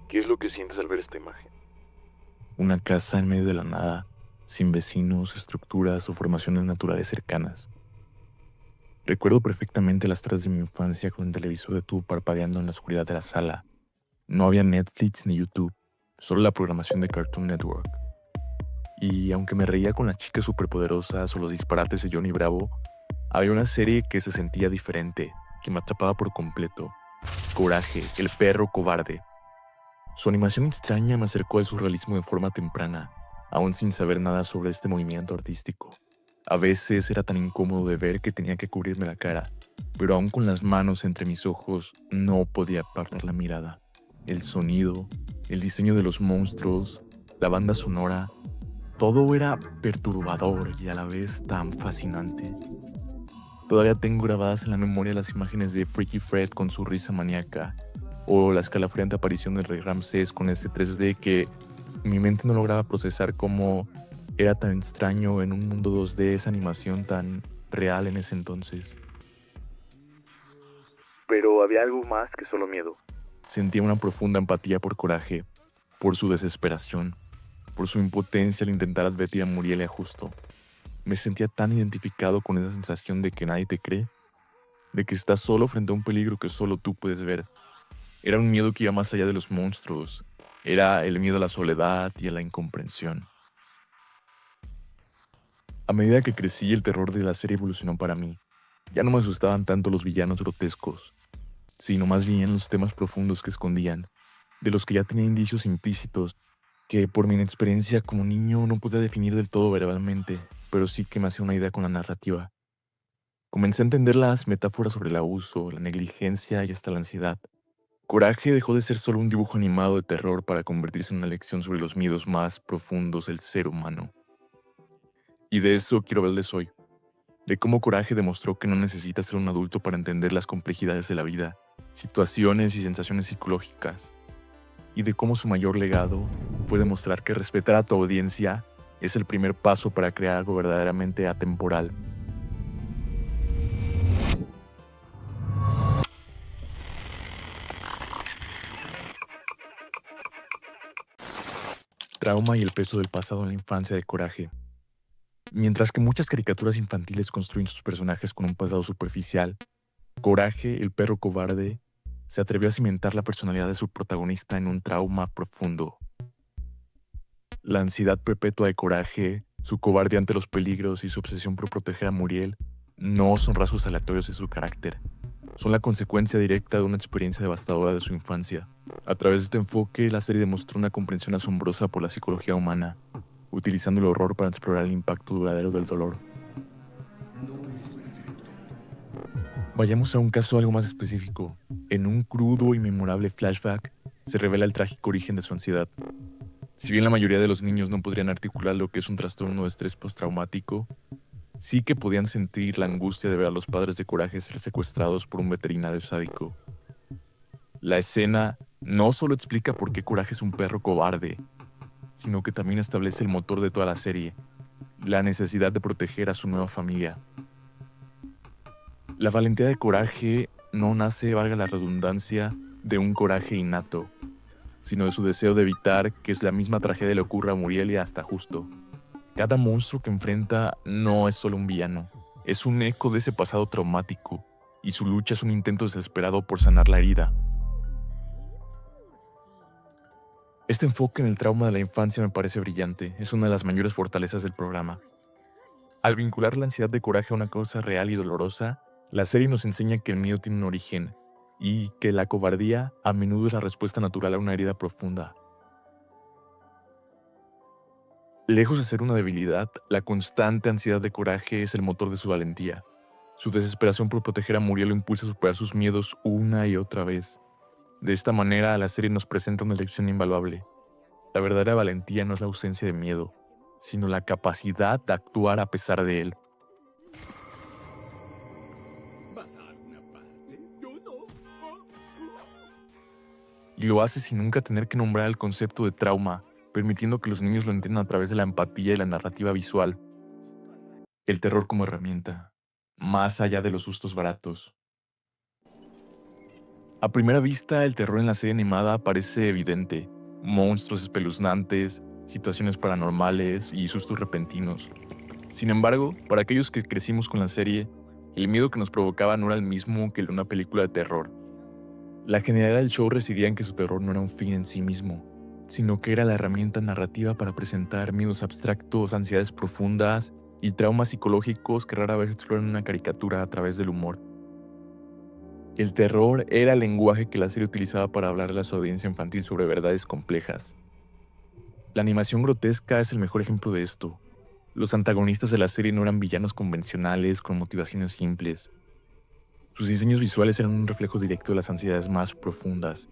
¿Qué es lo que sientes al ver esta imagen? Una casa en medio de la nada, sin vecinos, estructuras o formaciones naturales cercanas. Recuerdo perfectamente las tardes de mi infancia con el televisor de tubo parpadeando en la oscuridad de la sala. No había Netflix ni YouTube, solo la programación de Cartoon Network. Y aunque me reía con las chicas superpoderosas o los disparates de Johnny Bravo, había una serie que se sentía diferente, que me atrapaba por completo. Coraje, el perro cobarde. Su animación extraña me acercó al surrealismo de forma temprana, aún sin saber nada sobre este movimiento artístico. A veces era tan incómodo de ver que tenía que cubrirme la cara, pero aún con las manos entre mis ojos no podía apartar la mirada. El sonido, el diseño de los monstruos, la banda sonora, todo era perturbador y a la vez tan fascinante. Todavía tengo grabadas en la memoria las imágenes de Freaky Fred con su risa maníaca, o la escalofriante aparición del rey Ramsés con ese 3D que mi mente no lograba procesar cómo era tan extraño en un mundo 2D esa animación tan real en ese entonces. Pero había algo más que solo miedo. Sentía una profunda empatía por Coraje, por su desesperación, por su impotencia al intentar advertir a Muriel y a Justo. Me sentía tan identificado con esa sensación de que nadie te cree, de que estás solo frente a un peligro que solo tú puedes ver. Era un miedo que iba más allá de los monstruos. Era el miedo a la soledad y a la incomprensión. A medida que crecí, el terror de la serie evolucionó para mí. Ya no me asustaban tanto los villanos grotescos, sino más bien los temas profundos que escondían, de los que ya tenía indicios implícitos, que por mi inexperiencia como niño no podía definir del todo verbalmente, pero sí que me hacía una idea con la narrativa. Comencé a entender las metáforas sobre el abuso, la negligencia y hasta la ansiedad. Coraje dejó de ser solo un dibujo animado de terror para convertirse en una lección sobre los miedos más profundos del ser humano. Y de eso quiero hablarles hoy, de cómo Coraje demostró que no necesitas ser un adulto para entender las complejidades de la vida, situaciones y sensaciones psicológicas, y de cómo su mayor legado fue demostrar que respetar a tu audiencia es el primer paso para crear algo verdaderamente atemporal. Trauma y el peso del pasado en la infancia de Coraje. Mientras que muchas caricaturas infantiles construyen sus personajes con un pasado superficial, Coraje, el perro cobarde, se atrevió a cimentar la personalidad de su protagonista en un trauma profundo. La ansiedad perpetua de Coraje, su cobardía ante los peligros y su obsesión por proteger a Muriel no son rasgos aleatorios de su carácter. Son la consecuencia directa de una experiencia devastadora de su infancia. A través de este enfoque, la serie demostró una comprensión asombrosa por la psicología humana, utilizando el horror para explorar el impacto duradero del dolor. Vayamos a un caso algo más específico. En un crudo y memorable flashback, se revela el trágico origen de su ansiedad. Si bien la mayoría de los niños no podrían articular lo que es un trastorno de estrés postraumático, sí que podían sentir la angustia de ver a los padres de Coraje ser secuestrados por un veterinario sádico. La escena no solo explica por qué Coraje es un perro cobarde, sino que también establece el motor de toda la serie, la necesidad de proteger a su nueva familia. La valentía de Coraje no nace, valga la redundancia, de un coraje innato, sino de su deseo de evitar que la misma tragedia le ocurra a Muriel y hasta Justo. Cada monstruo que enfrenta no es solo un villano, es un eco de ese pasado traumático, y su lucha es un intento desesperado por sanar la herida. Este enfoque en el trauma de la infancia me parece brillante, es una de las mayores fortalezas del programa. Al vincular la ansiedad de Coraje a una causa real y dolorosa, la serie nos enseña que el miedo tiene un origen, y que la cobardía a menudo es la respuesta natural a una herida profunda. Lejos de ser una debilidad, la constante ansiedad de Coraje es el motor de su valentía. Su desesperación por proteger a Muriel lo impulsa a superar sus miedos una y otra vez. De esta manera, la serie nos presenta una lección invaluable. La verdadera valentía no es la ausencia de miedo, sino la capacidad de actuar a pesar de él. ¿Vas a alguna parte? Yo no. Y lo hace sin nunca tener que nombrar el concepto de trauma, permitiendo que los niños lo entiendan a través de la empatía y la narrativa visual. El terror como herramienta, más allá de los sustos baratos. A primera vista, el terror en la serie animada parece evidente. Monstruos espeluznantes, situaciones paranormales y sustos repentinos. Sin embargo, para aquellos que crecimos con la serie, el miedo que nos provocaba no era el mismo que el de una película de terror. La genialidad del show residía en que su terror no era un fin en sí mismo, sino que era la herramienta narrativa para presentar miedos abstractos, ansiedades profundas y traumas psicológicos que rara vez exploran una caricatura a través del humor. El terror era el lenguaje que la serie utilizaba para hablarle a su audiencia infantil sobre verdades complejas. La animación grotesca es el mejor ejemplo de esto. Los antagonistas de la serie no eran villanos convencionales con motivaciones simples. Sus diseños visuales eran un reflejo directo de las ansiedades más profundas.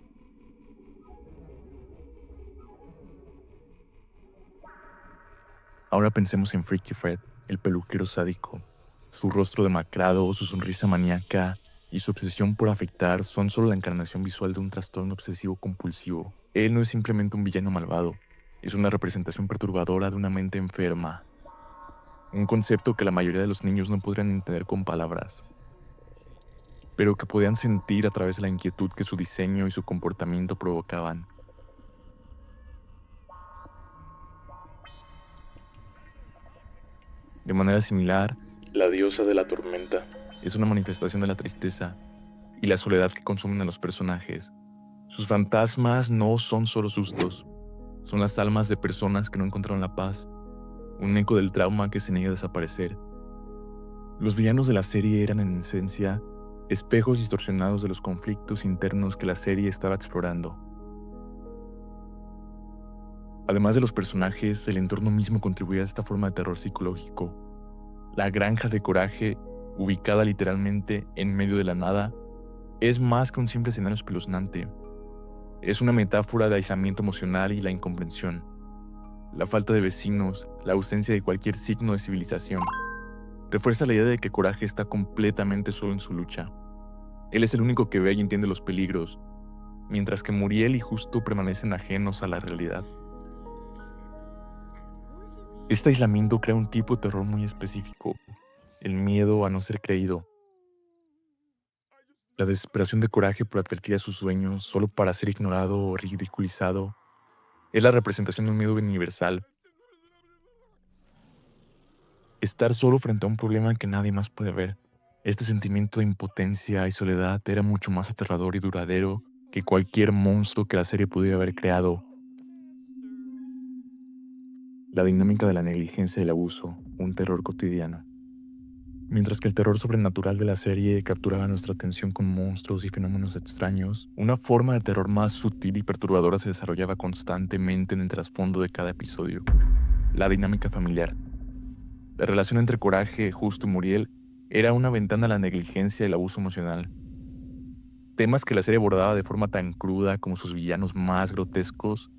Ahora pensemos en Freaky Fred, el peluquero sádico. Su rostro demacrado, su sonrisa maníaca y su obsesión por afectar son solo la encarnación visual de un trastorno obsesivo compulsivo. Él no es simplemente un villano malvado, es una representación perturbadora de una mente enferma. Un concepto que la mayoría de los niños no podrían entender con palabras, pero que podían sentir a través de la inquietud que su diseño y su comportamiento provocaban. De manera similar, la diosa de la tormenta es una manifestación de la tristeza y la soledad que consumen a los personajes. Sus fantasmas no son solo sustos, son las almas de personas que no encontraron la paz, un eco del trauma que se niega a desaparecer. Los villanos de la serie eran en esencia espejos distorsionados de los conflictos internos que la serie estaba explorando. Además de los personajes, el entorno mismo contribuía a esta forma de terror psicológico. La granja de Coraje, ubicada literalmente en medio de la nada, es más que un simple escenario espeluznante. Es una metáfora de aislamiento emocional y la incomprensión. La falta de vecinos, la ausencia de cualquier signo de civilización, refuerza la idea de que Coraje está completamente solo en su lucha. Él es el único que ve y entiende los peligros, mientras que Muriel y Justo permanecen ajenos a la realidad. Este aislamiento crea un tipo de terror muy específico, el miedo a no ser creído. La desesperación de Coraje por advertir a sus sueños solo para ser ignorado o ridiculizado es la representación de un miedo universal. Estar solo frente a un problema que nadie más puede ver. Este sentimiento de impotencia y soledad era mucho más aterrador y duradero que cualquier monstruo que la serie pudiera haber creado. La dinámica de la negligencia y el abuso, un terror cotidiano. Mientras que el terror sobrenatural de la serie capturaba nuestra atención con monstruos y fenómenos extraños, una forma de terror más sutil y perturbadora se desarrollaba constantemente en el trasfondo de cada episodio. La dinámica familiar. La relación entre Coraje, Justo y Muriel era una ventana a la negligencia y el abuso emocional. Temas que la serie abordaba de forma tan cruda como sus villanos más grotescos.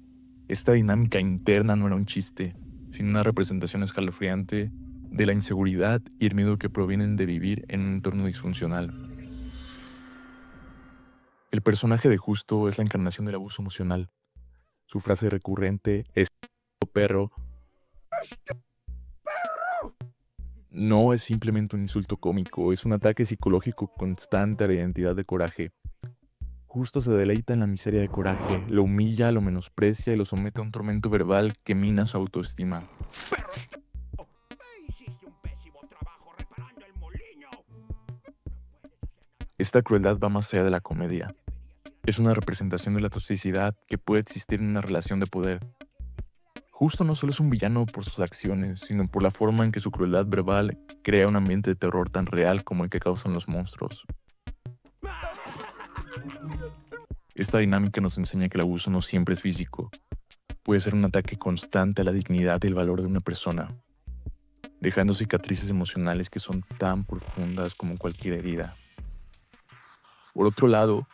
Esta dinámica interna no era un chiste, sino una representación escalofriante de la inseguridad y el miedo que provienen de vivir en un entorno disfuncional. El personaje de Justo es la encarnación del abuso emocional. Su frase recurrente es perro no es simplemente un insulto cómico, es un ataque psicológico constante a la identidad de Coraje. Justo se deleita en la miseria de Coraje, lo humilla, lo menosprecia y lo somete a un tormento verbal que mina su autoestima. Hiciste un pésimo trabajo reparando el molino. Esta crueldad va más allá de la comedia. Es una representación de la toxicidad que puede existir en una relación de poder. Justo no solo es un villano por sus acciones, sino por la forma en que su crueldad verbal crea un ambiente de terror tan real como el que causan los monstruos. Esta dinámica nos enseña que el abuso no siempre es físico. Puede ser un ataque constante a la dignidad y el valor de una persona, dejando cicatrices emocionales que son tan profundas como cualquier herida. Por otro lado,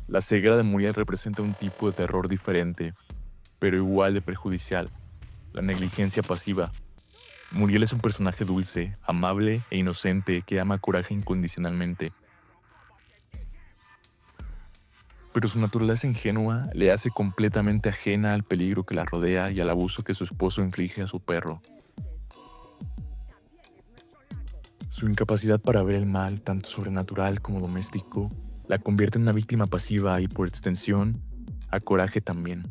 la ceguera de Muriel representa un tipo de terror diferente, pero igual de perjudicial: la negligencia pasiva. Muriel es un personaje dulce, amable e inocente que ama a Coraje incondicionalmente. Pero su naturaleza ingenua le hace completamente ajena al peligro que la rodea y al abuso que su esposo inflige a su perro. Su incapacidad para ver el mal, tanto sobrenatural como doméstico, la convierte en una víctima pasiva y, por extensión, a Coraje también.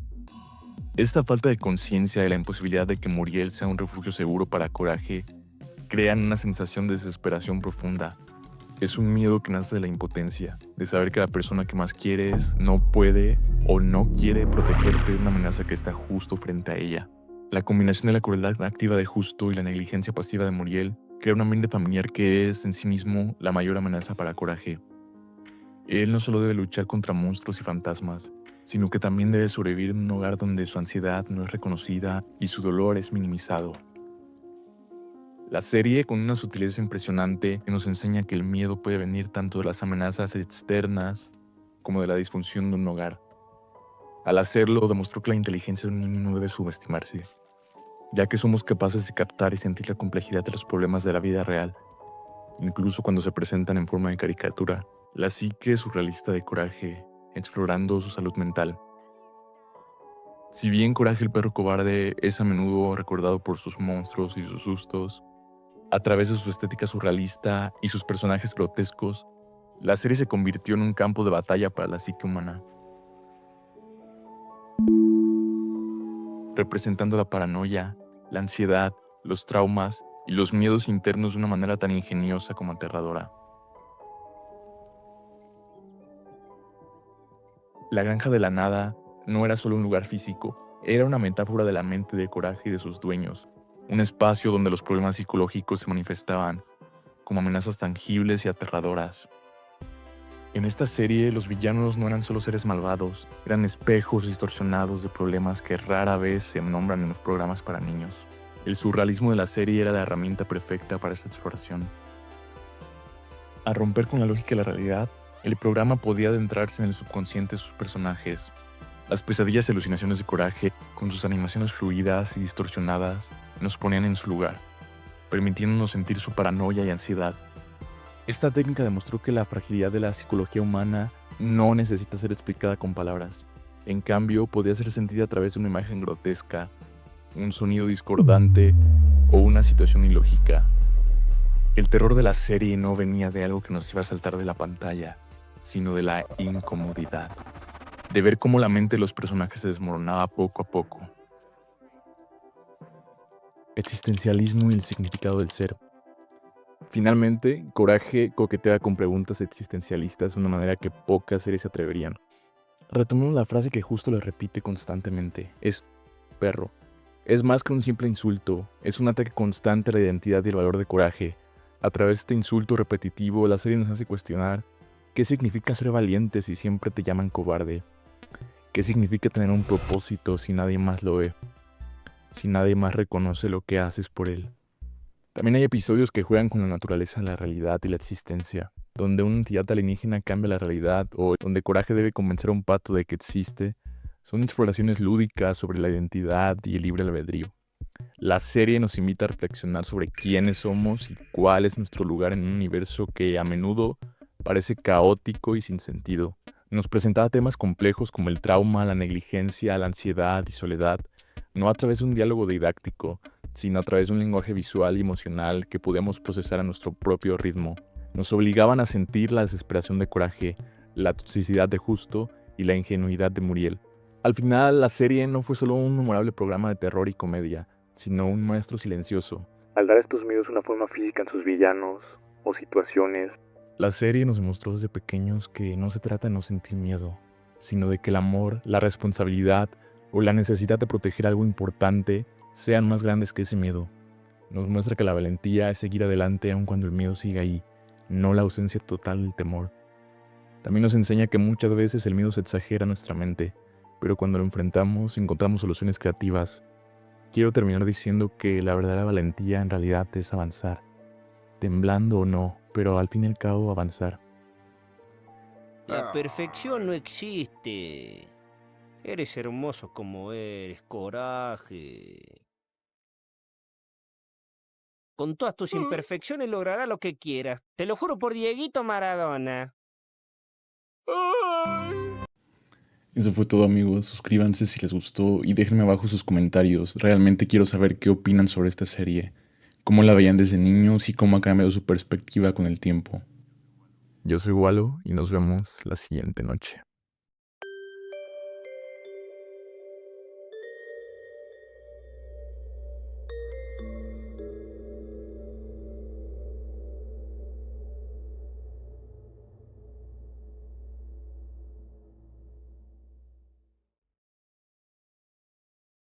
Esta falta de conciencia de la imposibilidad de que Muriel sea un refugio seguro para Coraje crean una sensación de desesperación profunda. Es un miedo que nace de la impotencia, de saber que la persona que más quieres no puede o no quiere protegerte de una amenaza que está justo frente a ella. La combinación de la crueldad activa de Justo y la negligencia pasiva de Muriel crea un ambiente familiar que es en sí mismo la mayor amenaza para Coraje. Él no solo debe luchar contra monstruos y fantasmas, sino que también debe sobrevivir en un hogar donde su ansiedad no es reconocida y su dolor es minimizado. La serie, con una sutileza impresionante, nos enseña que el miedo puede venir tanto de las amenazas externas como de la disfunción de un hogar. Al hacerlo, demostró que la inteligencia de un niño no debe subestimarse, ya que somos capaces de captar y sentir la complejidad de los problemas de la vida real, incluso cuando se presentan en forma de caricatura. La psique surrealista de Coraje, explorando su salud mental. Si bien Coraje el perro cobarde es a menudo recordado por sus monstruos y sus sustos, a través de su estética surrealista y sus personajes grotescos, la serie se convirtió en un campo de batalla para la psique humana, representando la paranoia, la ansiedad, los traumas y los miedos internos de una manera tan ingeniosa como aterradora. La granja de la nada no era solo un lugar físico, era una metáfora de la mente de Coraje y de sus dueños, un espacio donde los problemas psicológicos se manifestaban como amenazas tangibles y aterradoras. En esta serie, los villanos no eran solo seres malvados, eran espejos distorsionados de problemas que rara vez se nombran en los programas para niños. El surrealismo de la serie era la herramienta perfecta para esta exploración. Al romper con la lógica de la realidad, el programa podía adentrarse en el subconsciente de sus personajes. Las pesadillas y alucinaciones de Coraje, con sus animaciones fluidas y distorsionadas, nos ponían en su lugar, permitiéndonos sentir su paranoia y ansiedad. Esta técnica demostró que la fragilidad de la psicología humana no necesita ser explicada con palabras. En cambio, podía ser sentida a través de una imagen grotesca, un sonido discordante o una situación ilógica. El terror de la serie no venía de algo que nos iba a saltar de la pantalla, sino de la incomodidad, de ver cómo la mente de los personajes se desmoronaba poco a poco. Existencialismo y el significado del ser. Finalmente, Coraje coquetea con preguntas existencialistas de una manera que pocas series se atreverían. Retomemos la frase que Justo le repite constantemente: es perro. Es más que un simple insulto, es un ataque constante a la identidad y el valor de Coraje. A través de este insulto repetitivo, la serie nos hace cuestionar qué significa ser valiente si siempre te llaman cobarde. ¿Qué significa tener un propósito si nadie más lo ve? Si nadie más reconoce lo que haces por él. También hay episodios que juegan con la naturaleza de la realidad y la existencia, donde una entidad alienígena cambia la realidad o donde Coraje debe convencer a un pato de que existe. Son exploraciones lúdicas sobre la identidad y el libre albedrío. La serie nos invita a reflexionar sobre quiénes somos y cuál es nuestro lugar en un universo que a menudo parece caótico y sin sentido. Nos presentaba temas complejos como el trauma, la negligencia, la ansiedad y soledad, no a través de un diálogo didáctico, sino a través de un lenguaje visual y emocional que podíamos procesar a nuestro propio ritmo. Nos obligaban a sentir la desesperación de Coraje, la toxicidad de Justo y la ingenuidad de Muriel. Al final, la serie no fue solo un memorable programa de terror y comedia, sino un maestro silencioso. Al dar a estos miedos una forma física en sus villanos o situaciones, La serie nos demostró desde pequeños que no se trata de no sentir miedo, sino de que el amor, la responsabilidad o la necesidad de proteger algo importante sean más grandes que ese miedo. Nos muestra que la valentía es seguir adelante aun cuando el miedo siga ahí, no la ausencia total del temor. También nos enseña que muchas veces el miedo se exagera en nuestra mente, pero cuando lo enfrentamos encontramos soluciones creativas. Quiero terminar diciendo que la verdadera valentía en realidad es avanzar, temblando o no, pero al fin y al cabo avanzar. La perfección no existe. Eres hermoso como eres, Coraje. Con todas tus imperfecciones lograrás lo que quieras. Te lo juro por Dieguito Maradona. Eso fue todo, amigos. Suscríbanse si les gustó y déjenme abajo sus comentarios. Realmente quiero saber qué opinan sobre esta serie, cómo la veían desde niños y cómo ha cambiado su perspectiva con el tiempo. Yo soy Walo y nos vemos la siguiente noche.